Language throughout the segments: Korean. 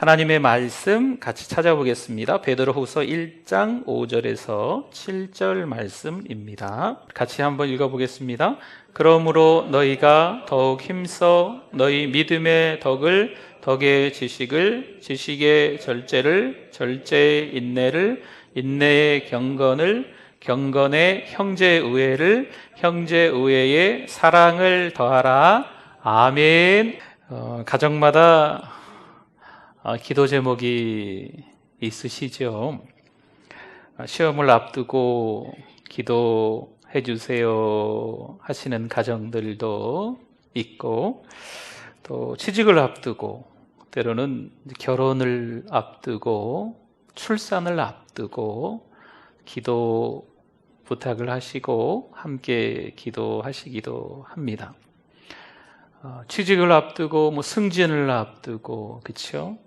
하나님의 말씀 같이 찾아보겠습니다. 베드로후서 1장 5절에서 7절 말씀입니다. 같이 한번 읽어보겠습니다. 그러므로 너희가 더욱 힘써 너희 믿음의 덕을, 덕의 지식을, 지식의 절제를, 절제의 인내를, 인내의 경건을, 경건의 형제의회를, 형제의회의 사랑을 더하라. 아멘. 가정마다 기도 제목이 있으시죠? 시험을 앞두고 기도해 주세요 하시는 가정들도 있고, 또 취직을 앞두고, 때로는 결혼을 앞두고, 출산을 앞두고 기도 부탁을 하시고 함께 기도하시기도 합니다. 취직을 앞두고 승진을 앞두고, 그렇죠?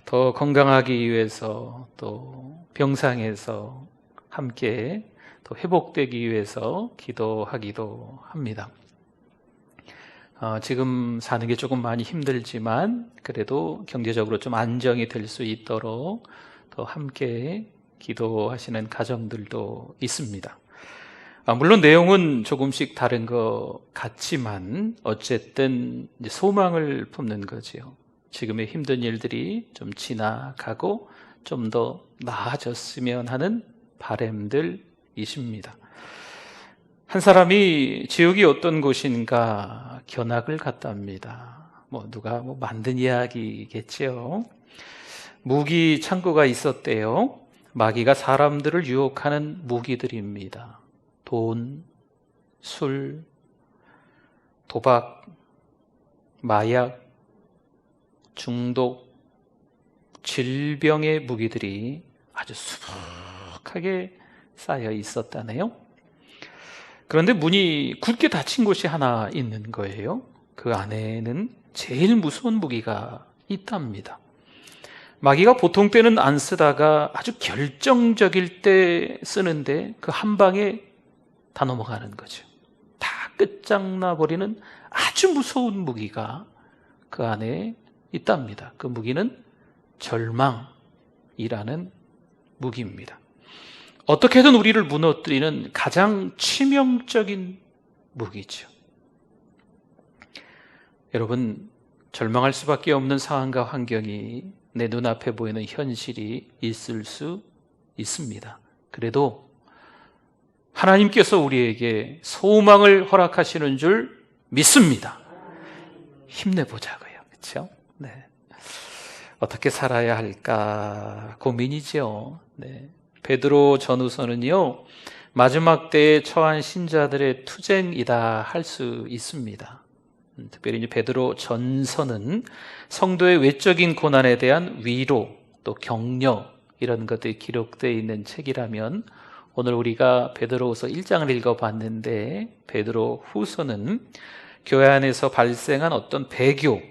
더 건강하기 위해서, 또 병상에서 함께 또 회복되기 위해서 기도하기도 합니다. 지금 사는 게 조금 많이 힘들지만 그래도 경제적으로 좀 안정이 될 수 있도록 또 함께 기도하시는 가정들도 있습니다. 물론 내용은 조금씩 다른 것 같지만 어쨌든 소망을 품는 거지요. 지금의 힘든 일들이 좀 지나가고 좀 더 나아졌으면 하는 바람들이십니다. 한 사람이 지옥이 어떤 곳인가 견학을 갔답니다. 누가 만든 이야기겠지요. 무기 창고가 있었대요. 마귀가 사람들을 유혹하는 무기들입니다. 돈, 술, 도박, 마약, 중독, 질병의 무기들이 아주 수북하게 쌓여 있었다네요. 그런데 문이 굳게 닫힌 곳이 하나 있는 거예요. 그 안에는 제일 무서운 무기가 있답니다. 마귀가 보통 때는 안 쓰다가 아주 결정적일 때 쓰는데 그 한 방에 다 넘어가는 거죠. 다 끝장나버리는 아주 무서운 무기가 그 안에 있답니다. 그 무기는 절망이라는 무기입니다. 어떻게든 우리를 무너뜨리는 가장 치명적인 무기죠. 여러분, 절망할 수밖에 없는 상황과 환경이 내 눈앞에 보이는 현실이 있을 수 있습니다. 그래도 하나님께서 우리에게 소망을 허락하시는 줄 믿습니다. 힘내보자고요. 그렇죠? 네. 어떻게 살아야 할까 고민이죠. 네. 베드로 전후서는요, 마지막 때에 처한 신자들의 투쟁이다 할 수 있습니다. 특별히 이제 베드로 전서는 성도의 외적인 고난에 대한 위로, 또 격려, 이런 것들이 기록되어 있는 책이라면, 오늘 우리가 베드로후서 1장을 읽어봤는데 베드로 후서는 교회 안에서 발생한 어떤 배교,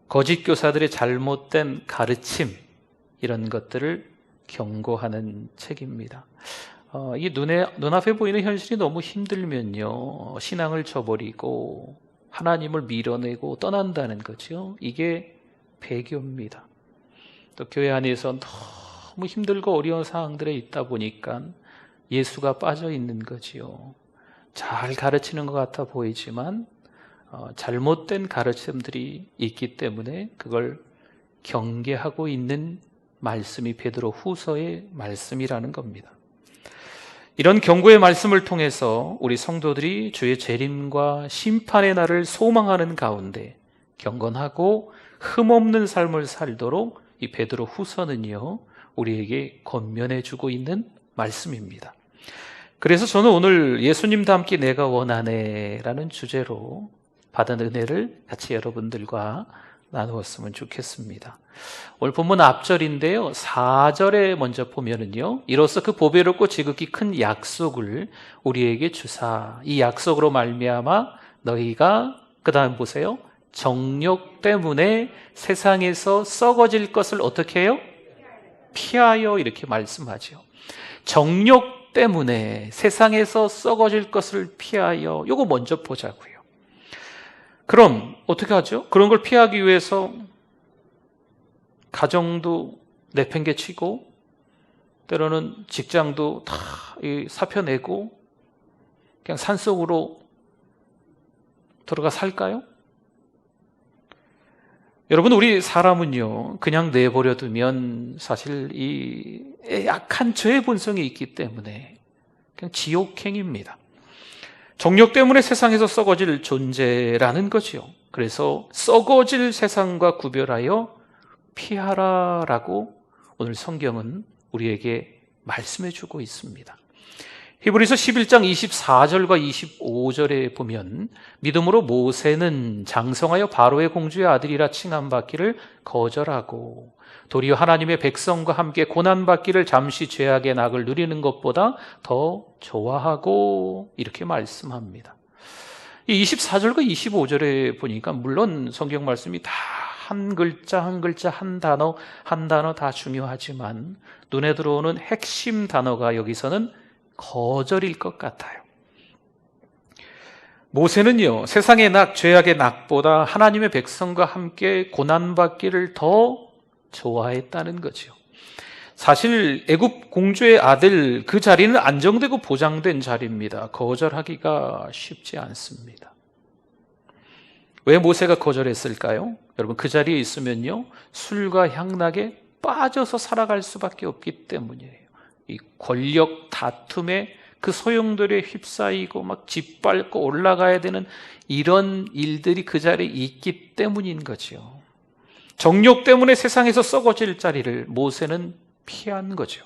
거짓 교사들의 잘못된 가르침, 이런 것들을 경고하는 책입니다. 이 눈앞에 보이는 현실이 너무 힘들면요, 신앙을 저버리고 하나님을 밀어내고 떠난다는 거죠. 이게 배교입니다. 또 교회 안에서 너무 힘들고 어려운 상황들에 있다 보니까 예수가 빠져 있는 거지요. 잘 가르치는 것 같아 보이지만 잘못된 가르침들이 있기 때문에 그걸 경계하고 있는 말씀이 베드로 후서의 말씀이라는 겁니다. 이런 경고의 말씀을 통해서 우리 성도들이 주의 재림과 심판의 날을 소망하는 가운데 경건하고 흠없는 삶을 살도록 이 베드로 후서는요, 우리에게 권면해 주고 있는 말씀입니다. 그래서 저는 오늘 예수님과 함께 내가 원하네 라는 주제로 받은 은혜를 같이 여러분들과 나누었으면 좋겠습니다. 오늘 본문 앞절인데요, 4절에 먼저 보면은요, 이로써 그 보배롭고 지극히 큰 약속을 우리에게 주사, 이 약속으로 말미암아 너희가, 그 다음 보세요, 정욕 때문에 세상에서 썩어질 것을 어떻게 해요? 피하여, 이렇게 말씀하죠. 정욕 때문에 세상에서 썩어질 것을 피하여, 요거 먼저 보자고요. 그럼 어떻게 하죠? 그런 걸 피하기 위해서 가정도 내팽개치고 때로는 직장도 다 사표내고 그냥 산속으로 들어가 살까요? 여러분, 우리 사람은요, 그냥 내버려 두면 사실 이 약한 죄의 본성이 있기 때문에 그냥 지옥행입니다. 정욕 때문에 세상에서 썩어질 존재라는 거지요. 그래서 썩어질 세상과 구별하여 피하라라고 오늘 성경은 우리에게 말씀해 주고 있습니다. 히브리서 11장 24절과 25절에 보면 믿음으로 모세는 장성하여 바로의 공주의 아들이라 칭함받기를 거절하고 도리어 하나님의 백성과 함께 고난받기를 잠시 죄악의 낙을 누리는 것보다 더 좋아하고 이렇게 말씀합니다. 이 24절과 25절에 보니까 물론 성경 말씀이 다 한 글자 한 글자 한 단어 다 중요하지만 눈에 들어오는 핵심 단어가 여기서는 거절일 것 같아요. 모세는요, 세상의 낙, 죄악의 낙보다 하나님의 백성과 함께 고난받기를 더 좋아했다는 거죠. 사실 애굽 공주의 아들, 그 자리는 안정되고 보장된 자리입니다. 거절하기가 쉽지 않습니다. 왜 모세가 거절했을까요? 여러분, 그 자리에 있으면요, 술과 향락에 빠져서 살아갈 수밖에 없기 때문이에요. 이 권력 다툼에 그 소용돌이에 휩싸이고 막 짓밟고 올라가야 되는 이런 일들이 그 자리에 있기 때문인 거죠. 정욕 때문에 세상에서 썩어질 자리를 모세는 피한 거죠.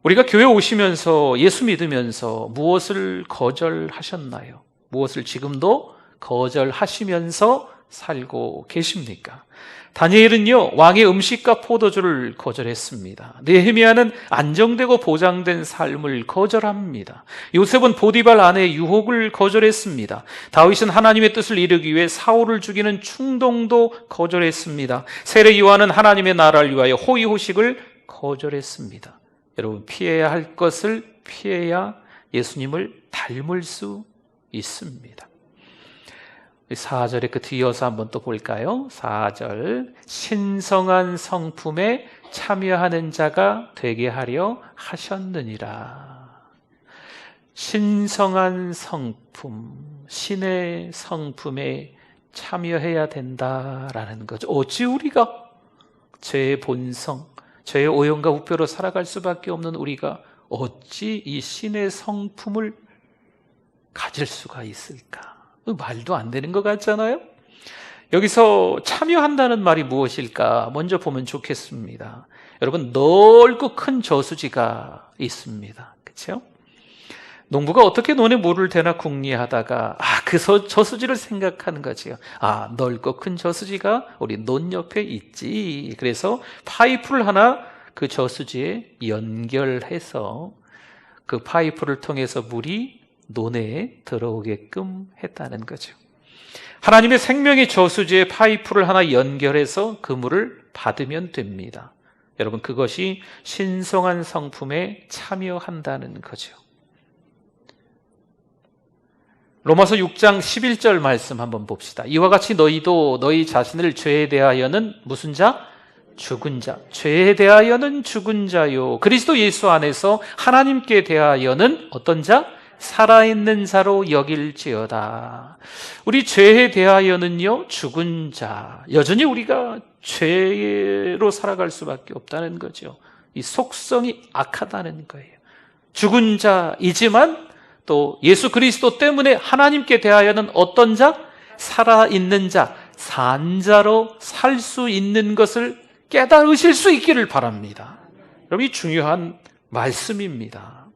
우리가 교회 오시면서 예수 믿으면서 무엇을 거절하셨나요? 무엇을 지금도 거절하시면서 살고 계십니까? 다니엘은요, 왕의 음식과 포도주를 거절했습니다. 느헤미야는 안정되고 보장된 삶을 거절합니다. 요셉은 보디발 아내의 유혹을 거절했습니다. 다윗은 하나님의 뜻을 이루기 위해 사울을 죽이는 충동도 거절했습니다. 세례 요한은 하나님의 나라를 위하여 호의호식을 거절했습니다. 여러분, 피해야 할 것을 피해야 예수님을 닮을 수 있습니다. 4절에 그 뒤이어서 한번 또 볼까요? 4절, 신성한 성품에 참여하는 자가 되게 하려 하셨느니라. 신성한 성품, 신의 성품에 참여해야 된다라는 거죠. 어찌 우리가 죄의 본성, 죄의 오염과 우표로 살아갈 수밖에 없는 우리가 어찌 이 신의 성품을 가질 수가 있을까? 말도 안 되는 것 같잖아요. 여기서 참여한다는 말이 무엇일까? 먼저 보면 좋겠습니다. 여러분, 넓고 큰 저수지가 있습니다. 그렇죠? 농부가 어떻게 논에 물을 대나 궁리하다가 그 저수지를 생각하는 거지요. 넓고 큰 저수지가 우리 논 옆에 있지. 그래서 파이프를 하나 그 저수지에 연결해서 그 파이프를 통해서 물이 논에 들어오게끔 했다는 거죠. 하나님의 생명의 저수지에 파이프를 하나 연결해서 그 물을 받으면 됩니다. 여러분, 그것이 신성한 성품에 참여한다는 거죠. 로마서 6장 11절 말씀 한번 봅시다. 이와 같이 너희도 너희 자신을 죄에 대하여는 무슨 자? 죽은 자. 죄에 대하여는 죽은 자요. 그리스도 예수 안에서 하나님께 대하여는 어떤 자? 살아있는 자로 여길지어다. 우리 죄에 대하여는요, 죽은 자. 여전히 우리가 죄로 살아갈 수밖에 없다는 거죠. 이 속성이 악하다는 거예요. 죽은 자이지만 또 예수 그리스도 때문에 하나님께 대하여는 어떤 자? 살아있는 자, 산자로 살 수 있는 것을 깨달으실 수 있기를 바랍니다. 여러분, 이 중요한 말씀입니다.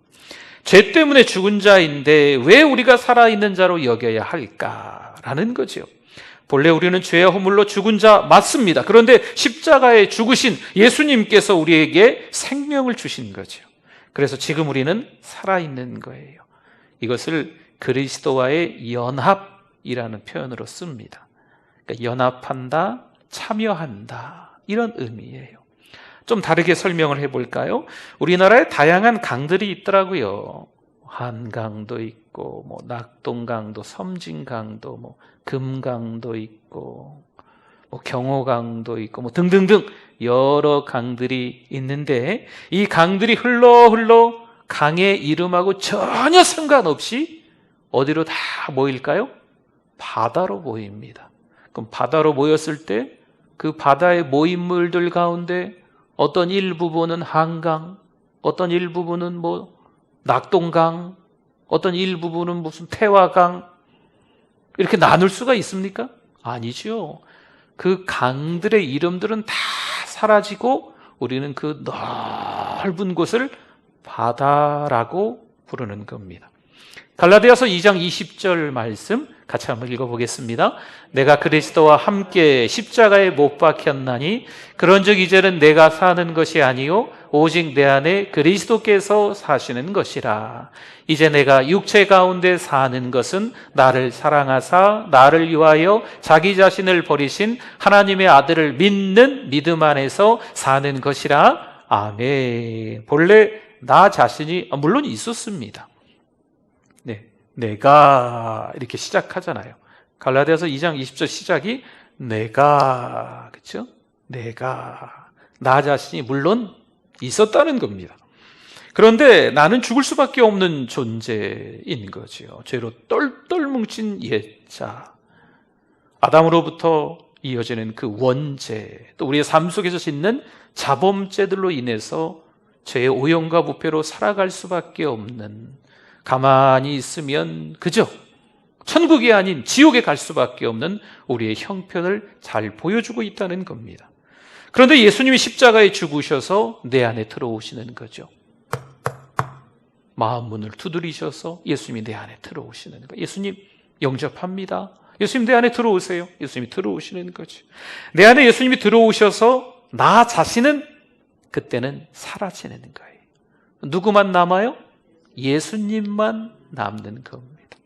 죄 때문에 죽은 자인데 왜 우리가 살아있는 자로 여겨야 할까라는 거죠. 본래 우리는 죄와 허물로 죽은 자 맞습니다. 그런데 십자가에 죽으신 예수님께서 우리에게 생명을 주신 거죠. 그래서 지금 우리는 살아있는 거예요. 이것을 그리스도와의 연합이라는 표현으로 씁니다. 그러니까 연합한다, 참여한다, 이런 의미예요. 좀 다르게 설명을 해볼까요? 우리나라에 다양한 강들이 있더라고요. 한강도 있고, 낙동강도, 섬진강도, 금강도 있고, 뭐 경호강도 있고 뭐 등등등 여러 강들이 있는데 이 강들이 흘러 강의 이름하고 전혀 상관없이 어디로 다 모일까요? 바다로 모입니다. 그럼 바다로 모였을 때 그 바다의 모임물들 가운데 어떤 일부분은 한강, 어떤 일부분은 뭐 낙동강, 어떤 일부분은 무슨 태화강, 이렇게 나눌 수가 있습니까? 아니죠. 그 강들의 이름들은 다 사라지고 우리는 그 넓은 곳을 바다라고 부르는 겁니다. 갈라디아서 2장 20절 말씀 같이 한번 읽어보겠습니다. 내가 그리스도와 함께 십자가에 못 박혔나니 그런즉 이제는 내가 사는 것이 아니요 오직 내 안에 그리스도께서 사시는 것이라. 이제 내가 육체 가운데 사는 것은 나를 사랑하사 나를 위하여 자기 자신을 버리신 하나님의 아들을 믿는 믿음 안에서 사는 것이라. 아멘. 본래 나 자신이 물론 있었습니다. 네, 내가 이렇게 시작하잖아요. 갈라디아서 2장 20절 시작이 내가, 그렇죠? 내가, 나 자신이 물론 있었다는 겁니다. 그런데 나는 죽을 수밖에 없는 존재인 거죠. 죄로 똘똘 뭉친 옛자, 아담으로부터 이어지는 그 원죄, 또 우리의 삶 속에서 짓는 자범죄들로 인해서 죄의 오염과 부패로 살아갈 수밖에 없는, 가만히 있으면 그저 천국이 아닌 지옥에 갈 수밖에 없는 우리의 형편을 잘 보여주고 있다는 겁니다. 그런데 예수님이 십자가에 죽으셔서 내 안에 들어오시는 거죠. 마음 문을 두드리셔서 예수님이 내 안에 들어오시는 거예요. 예수님 영접합니다. 예수님 내 안에 들어오세요. 예수님이 들어오시는 거죠. 내 안에 예수님이 들어오셔서 나 자신은 그때는 사라지는 거예요. 누구만 남아요? 예수님만 남는 겁니다.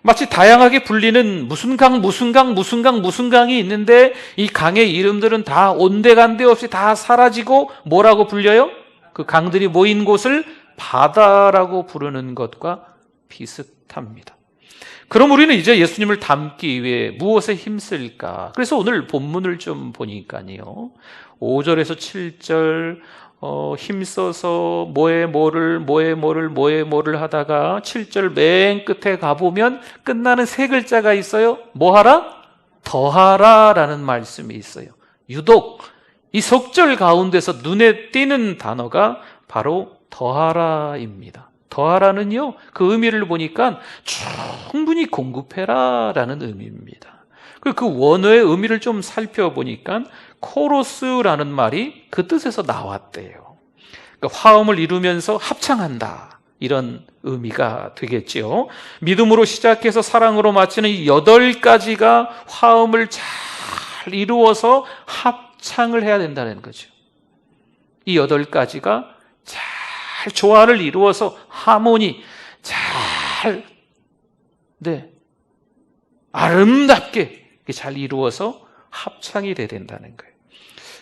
마치 다양하게 불리는 무슨 강이 있는데 이 강의 이름들은 다 온데간데 없이 다 사라지고 뭐라고 불려요? 그 강들이 모인 곳을 바다라고 부르는 것과 비슷합니다. 그럼 우리는 이제 예수님을 닮기 위해 무엇에 힘쓸까? 그래서 오늘 본문을 좀 보니까요, 5절에서 7절 힘써서 뭐에 뭐를 하다가 7절 맨 끝에 가보면 끝나는 세 글자가 있어요. 뭐하라? 더하라 라는 말씀이 있어요. 유독 이 속절 가운데서 눈에 띄는 단어가 바로 더하라입니다. 더하라는요, 그 의미를 보니까 충분히 공급해라 라는 의미입니다. 그 원어의 의미를 좀 살펴보니까 코로스라는 말이 그 뜻에서 나왔대요. 그러니까 화음을 이루면서 합창한다, 이런 의미가 되겠지요. 믿음으로 시작해서 사랑으로 마치는 이 8가지가 화음을 잘 이루어서 합창을 해야 된다는 거죠. 이 8가지가 잘 조화를 이루어서 하모니 잘, 네, 아름답게 잘 이루어서 합창이 돼야 된다는 거예요.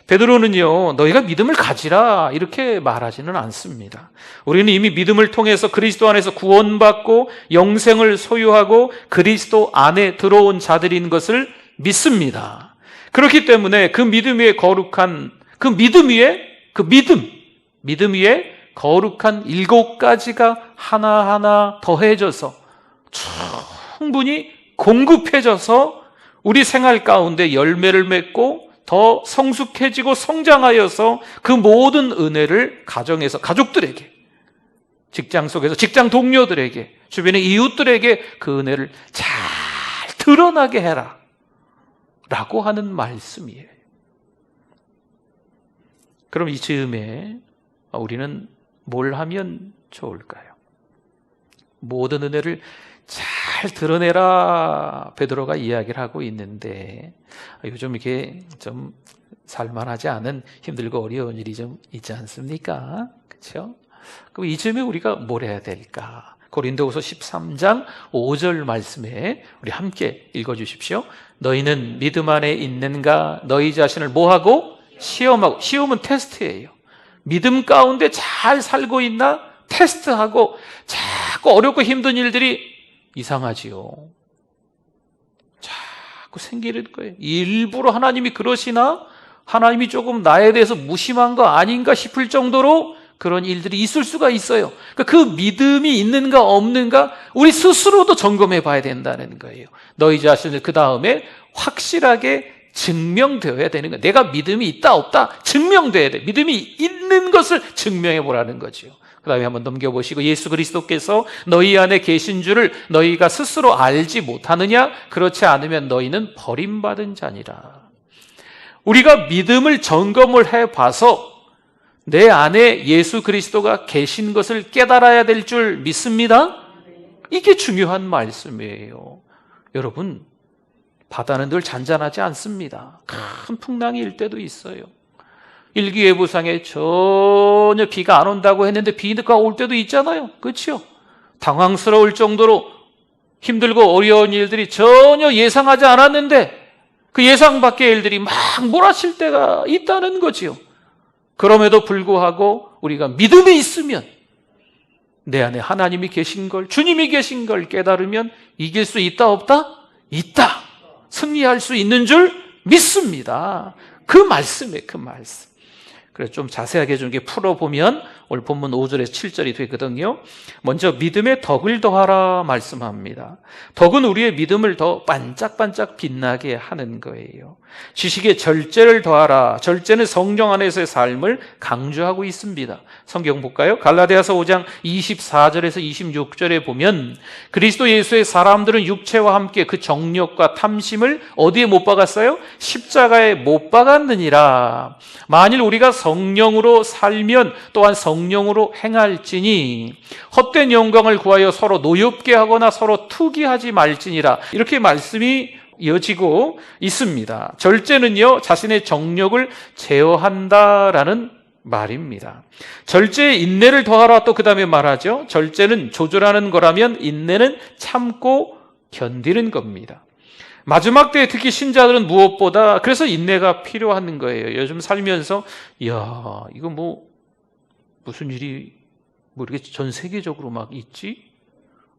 베드로는요, 너희가 믿음을 가지라 이렇게 말하지는 않습니다. 우리는 이미 믿음을 통해서 그리스도 안에서 구원받고 영생을 소유하고 그리스도 안에 들어온 자들인 것을 믿습니다. 그렇기 때문에 그 믿음 위에 거룩한, 믿음 위에 거룩한 7가지가 하나하나 더해져서 충분히 공급해져서 우리 생활 가운데 열매를 맺고 더 성숙해지고 성장하여서 그 모든 은혜를 가정에서 가족들에게, 직장 속에서 직장 동료들에게, 주변의 이웃들에게 그 은혜를 잘 드러나게 해라 라고 하는 말씀이에요. 그럼 이 즈음에 우리는 뭘 하면 좋을까요? 모든 은혜를 잘 드러내라 베드로가 이야기를 하고 있는데, 요즘 이렇게 좀 살만하지 않은 힘들고 어려운 일이 좀 있지 않습니까? 그렇죠? 그럼 이쯤에 우리가 뭘 해야 될까? 고린도후서 13장 5절 말씀에 우리 함께 읽어주십시오. 너희는 믿음 안에 있는가? 너희 자신을 뭐하고? 시험하고. 시험은 테스트예요. 믿음 가운데 잘 살고 있나? 테스트하고. 자꾸 어렵고 힘든 일들이 이상하지요. 자꾸 생기는 거예요. 일부러 하나님이 그러시나? 하나님이 조금 나에 대해서 무심한 거 아닌가 싶을 정도로 그런 일들이 있을 수가 있어요. 그러니까 그 믿음이 있는가 없는가 우리 스스로도 점검해 봐야 된다는 거예요. 너희 자신을 그 다음에 확실하게 증명되어야 되는 거예요. 내가 믿음이 있다 없다 증명돼야 돼. 믿음이 있는 것을 증명해 보라는 거죠. 그 다음에 한번 넘겨보시고, 예수 그리스도께서 너희 안에 계신 줄을 너희가 스스로 알지 못하느냐? 그렇지 않으면 너희는 버림받은 자니라. 우리가 믿음을 점검을 해봐서 내 안에 예수 그리스도가 계신 것을 깨달아야 될 줄 믿습니다. 이게 중요한 말씀이에요. 여러분, 바다는 늘 잔잔하지 않습니다. 큰 풍랑이 일 때도 있어요. 일기예보상에 전혀 비가 안 온다고 했는데 비가 올 때도 있잖아요. 그렇죠? 당황스러울 정도로 힘들고 어려운 일들이 전혀 예상하지 않았는데 그 예상 밖의 일들이 막 몰아칠 때가 있다는 거지요. 그럼에도 불구하고 우리가 믿음이 있으면, 내 안에 하나님이 계신 걸, 주님이 계신 걸 깨달으면 이길 수 있다 없다? 있다. 승리할 수 있는 줄 믿습니다. 그 말씀이에요. 그 말씀. 그래서 좀 자세하게 좀 풀어보면 오늘 본문 5절에서 7절이 되거든요. 먼저 믿음의 덕을 더하라 말씀합니다. 덕은 우리의 믿음을 더 반짝반짝 빛나게 하는 거예요. 지식의 절제를 더하라. 절제는 성령 안에서의 삶을 강조하고 있습니다. 성경 볼까요? 갈라디아서 5장 24절에서 26절에 보면 그리스도 예수의 사람들은 육체와 함께 그 정욕과 탐심을 어디에 못 박았어요? 십자가에 못 박았느니라. 만일 우리가 성령으로 살면 또한 성령으로 행할지니 헛된 영광을 구하여 서로 노엽게 하거나 서로 투기하지 말지니라. 이렇게 말씀이 이어지고 있습니다. 절제는요, 자신의 정욕을 제어한다라는 말입니다. 절제에 인내를 더하라 또 그 다음에 말하죠. 절제는 조절하는 거라면 인내는 참고 견디는 겁니다. 마지막 때에 특히 신자들은 무엇보다 그래서 인내가 필요한 거예요. 요즘 살면서 이야, 이거 뭐 무슨 일이 뭐 이렇게 전 세계적으로 막 있지?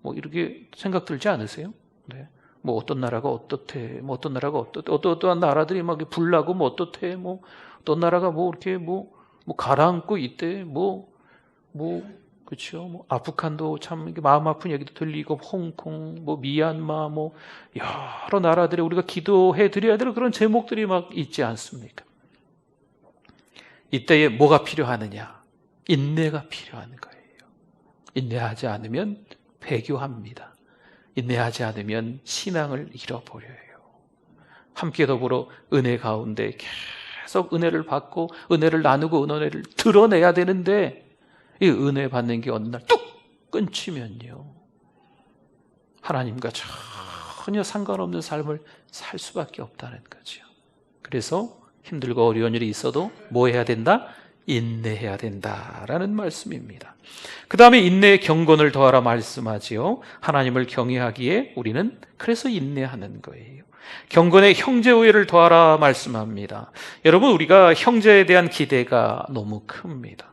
뭐 이렇게 생각 들지 않으세요? 네. 뭐 어떤 나라가 어떻대, 뭐 어떤 나라가 어떻대, 어떠한 나라들이 막 불나고 뭐 어떻대, 뭐 어떤 나라가 뭐 이렇게 뭐 가라앉고 있대, 그렇죠. 뭐 아프간도 참 마음 아픈 얘기도 들리고, 홍콩, 뭐 미얀마, 뭐 여러 나라들에 우리가 기도해 드려야 될 그런 제목들이 막 있지 않습니까? 이때에 뭐가 필요하느냐? 인내가 필요한 거예요. 인내하지 않으면 배교합니다. 인내하지 않으면 신앙을 잃어버려요. 함께 더불어 은혜 가운데 계속 은혜를 받고 은혜를 나누고 은혜를 드러내야 되는데 이 은혜 받는 게 어느 날 뚝 끊치면요, 하나님과 전혀 상관없는 삶을 살 수밖에 없다는 거죠. 그래서 힘들고 어려운 일이 있어도 뭐 해야 된다? 인내해야 된다라는 말씀입니다. 그 다음에 인내의 경건을 더하라 말씀하지요. 하나님을 경외하기에 우리는 그래서 인내하는 거예요. 경건의 형제우애를 더하라 말씀합니다. 여러분, 우리가 형제에 대한 기대가 너무 큽니다.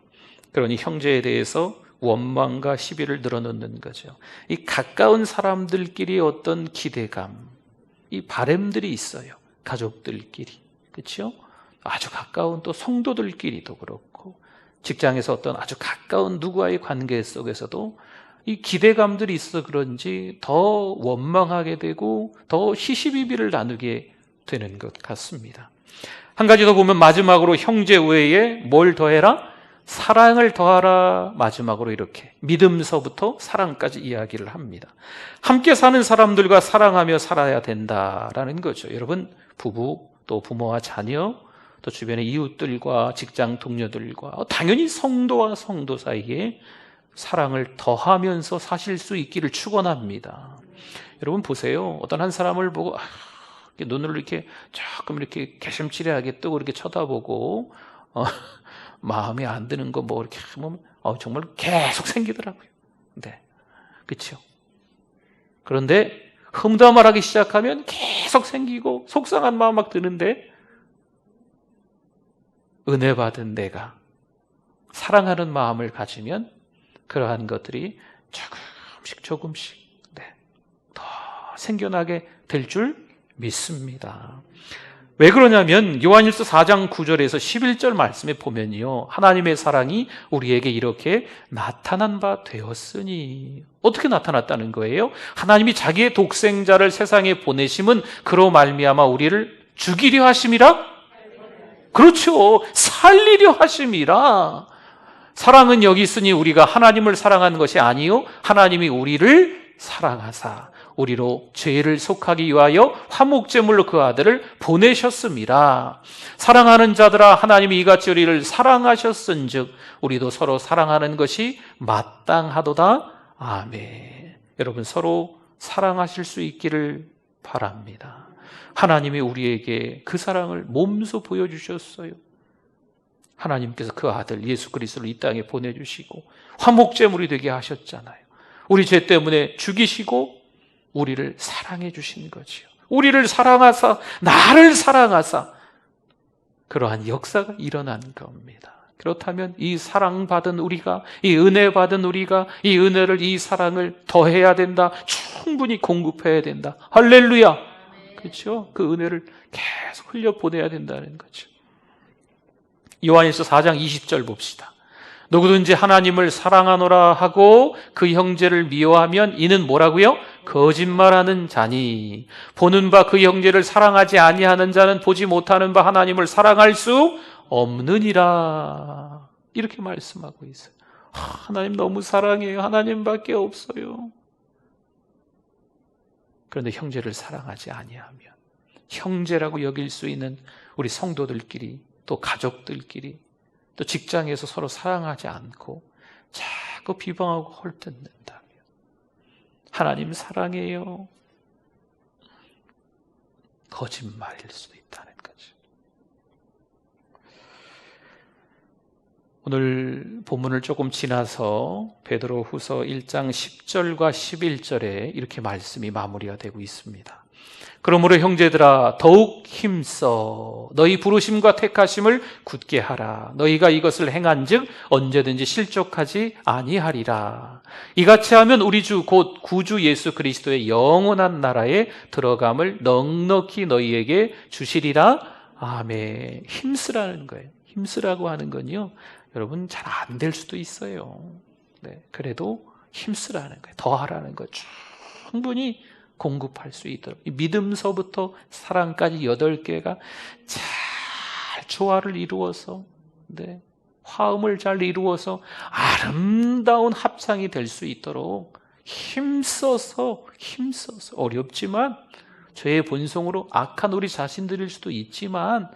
그러니 형제에 대해서 원망과 시비를 늘어놓는 거죠. 이 가까운 사람들끼리 어떤 기대감, 이 바램들이 있어요. 가족들끼리, 그렇죠? 아주 가까운 또 성도들끼리도 그렇고, 직장에서 어떤 아주 가까운 누구와의 관계 속에서도 이 기대감들이 있어 그런지 더 원망하게 되고 더 시시비비를 나누게 되는 것 같습니다. 한 가지 더 보면 마지막으로 형제 우애에 뭘 더해라? 사랑을 더하라. 마지막으로 이렇게 믿음서부터 사랑까지 이야기를 합니다. 함께 사는 사람들과 사랑하며 살아야 된다라는 거죠. 여러분, 부부 또 부모와 자녀 또 주변의 이웃들과 직장 동료들과 당연히 성도와 성도 사이에 사랑을 더하면서 사실 수 있기를 축원합니다. 여러분 보세요. 어떤 한 사람을 보고 눈을 이렇게 조금 이렇게 개심치레하게 뜨고 이렇게 쳐다보고 마음에 안 드는 거 뭐 이렇게 보면 정말 계속 생기더라고요. 네, 그렇죠. 그런데 흠담말하기 시작하면 계속 생기고 속상한 마음 막 드는데, 은혜 받은 내가 사랑하는 마음을 가지면 그러한 것들이 조금씩 더 생겨나게 될 줄 믿습니다. 왜 그러냐면 요한일서 4장 9절에서 11절 말씀에 보면요, 하나님의 사랑이 우리에게 이렇게 나타난 바 되었으니. 어떻게 나타났다는 거예요? 하나님이 자기의 독생자를 세상에 보내심은 그로 말미암아 우리를 죽이려 하심이라? 그렇죠. 살리려 하심이라. 사랑은 여기 있으니 우리가 하나님을 사랑한 것이 아니요 하나님이 우리를 사랑하사 우리로 죄를 속하기 위하여 화목제물로 그 아들을 보내셨습니다. 사랑하는 자들아, 하나님이 이같이 우리를 사랑하셨은즉 우리도 서로 사랑하는 것이 마땅하도다. 아멘. 여러분, 서로 사랑하실 수 있기를 바랍니다. 하나님이 우리에게 그 사랑을 몸소 보여주셨어요. 하나님께서 그 아들 예수 그리스도를 이 땅에 보내주시고 화목제물이 되게 하셨잖아요. 우리 죄 때문에 죽이시고 우리를 사랑해 주신 거지요. 우리를 사랑하사, 나를 사랑하사, 그러한 역사가 일어난 겁니다. 그렇다면 이 사랑받은 우리가, 이 은혜 받은 우리가 이 은혜를, 이 사랑을 더해야 된다. 충분히 공급해야 된다. 할렐루야. 그렇죠? 그 은혜를 계속 흘려보내야 된다는 거죠. 요한일서 4장 20절 봅시다. 누구든지 하나님을 사랑하노라 하고 그 형제를 미워하면 이는 뭐라고요? 거짓말하는 자니 보는 바 그 형제를 사랑하지 아니하는 자는 보지 못하는 바 하나님을 사랑할 수 없느니라. 이렇게 말씀하고 있어요. 하나님 너무 사랑해요. 하나님밖에 없어요. 그런데 형제를 사랑하지 아니하면, 형제라고 여길 수 있는 우리 성도들끼리, 또 가족들끼리, 또 직장에서 서로 사랑하지 않고 자꾸 비방하고 헐뜯는다면 하나님 사랑해요. 거짓말일 수도 있다는 거죠. 오늘 본문을 조금 지나서 베드로후서 1장 10절과 11절에 이렇게 말씀이 마무리가 되고 있습니다. 그러므로 형제들아 더욱 힘써 너희 부르심과 택하심을 굳게 하라. 너희가 이것을 행한즉 언제든지 실족하지 아니하리라. 이같이 하면 우리 주 곧 구주 예수 그리스도의 영원한 나라에 들어감을 넉넉히 너희에게 주시리라. 아멘. 힘쓰라는 거예요. 힘쓰라고 하는 건요, 여러분 잘 안 될 수도 있어요. 네, 그래도 힘쓰라는 거예요. 더 하라는 거예요. 충분히 공급할 수 있도록. 믿음서부터 사랑까지 8개가 잘 조화를 이루어서, 네, 화음을 잘 이루어서 아름다운 합창이 될 수 있도록 힘써서 어렵지만 죄의 본성으로 악한 우리 자신들일 수도 있지만,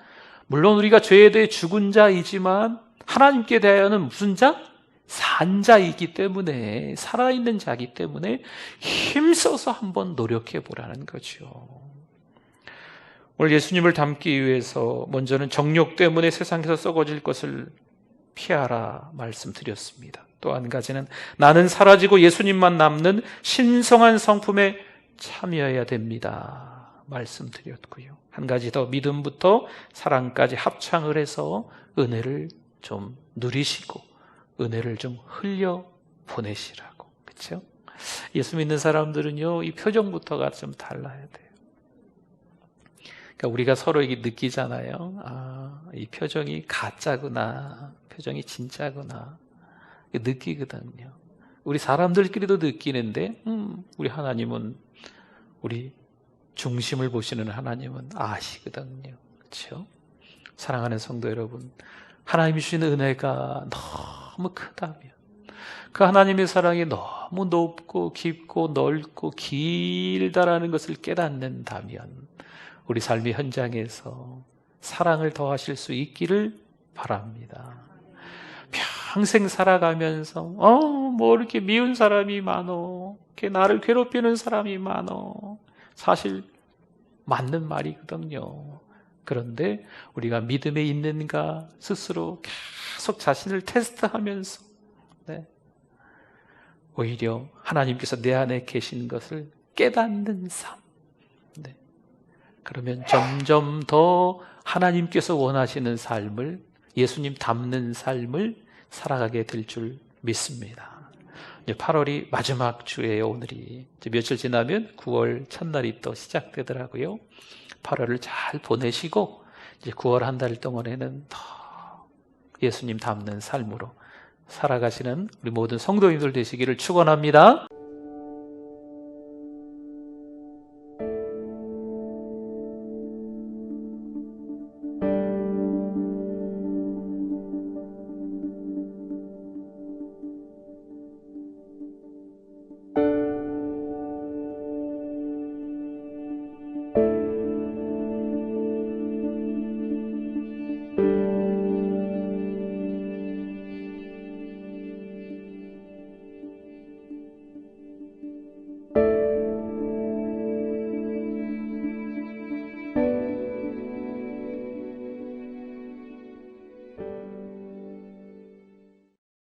물론 우리가 죄에 대해 죽은 자이지만 하나님께 대하여는 무슨 자? 산 자이기 때문에, 살아있는 자이기 때문에 힘써서 한번 노력해 보라는 거죠. 오늘 예수님을 닮기 위해서 먼저는 정욕 때문에 세상에서 썩어질 것을 피하라 말씀드렸습니다. 또 한 가지는 나는 사라지고 예수님만 남는 신성한 성품에 참여해야 됩니다 말씀드렸고요. 한 가지 더, 믿음부터 사랑까지 합창을 해서 은혜를 좀 누리시고 은혜를 좀 흘려 보내시라고. 그렇죠? 예수 믿는 사람들은요, 이 표정부터가 좀 달라야 돼요. 그러니까 우리가 서로에게 느끼잖아요. 아, 이 표정이 가짜구나, 표정이 진짜구나, 느끼거든요. 우리 사람들끼리도 느끼는데, 우리 하나님은, 우리 중심을 보시는 하나님은 아시거든요. 그렇죠? 사랑하는 성도 여러분, 하나님이 주시는 은혜가 너무 크다면, 그 하나님의 사랑이 너무 높고 깊고 넓고 길다라는 것을 깨닫는다면 우리 삶의 현장에서 사랑을 더하실 수 있기를 바랍니다. 평생 살아가면서 뭐 이렇게 미운 사람이 많어, 이렇게 나를 괴롭히는 사람이 많어, 사실 맞는 말이거든요. 그런데 우리가 믿음에 있는가 스스로 계속 자신을 테스트하면서, 네, 오히려 하나님께서 내 안에 계신 것을 깨닫는 삶, 네, 그러면 점점 더 하나님께서 원하시는 삶을, 예수님 닮는 삶을 살아가게 될 줄 믿습니다. 이제 8월이 마지막 주예요. 오늘이 이제 며칠 지나면 9월 첫날이 또 시작되더라고요. 8월을 잘 보내시고 이제 9월 한 달 동안에는 더 예수님 닮는 삶으로 살아가시는 우리 모든 성도님들 되시기를 축원합니다.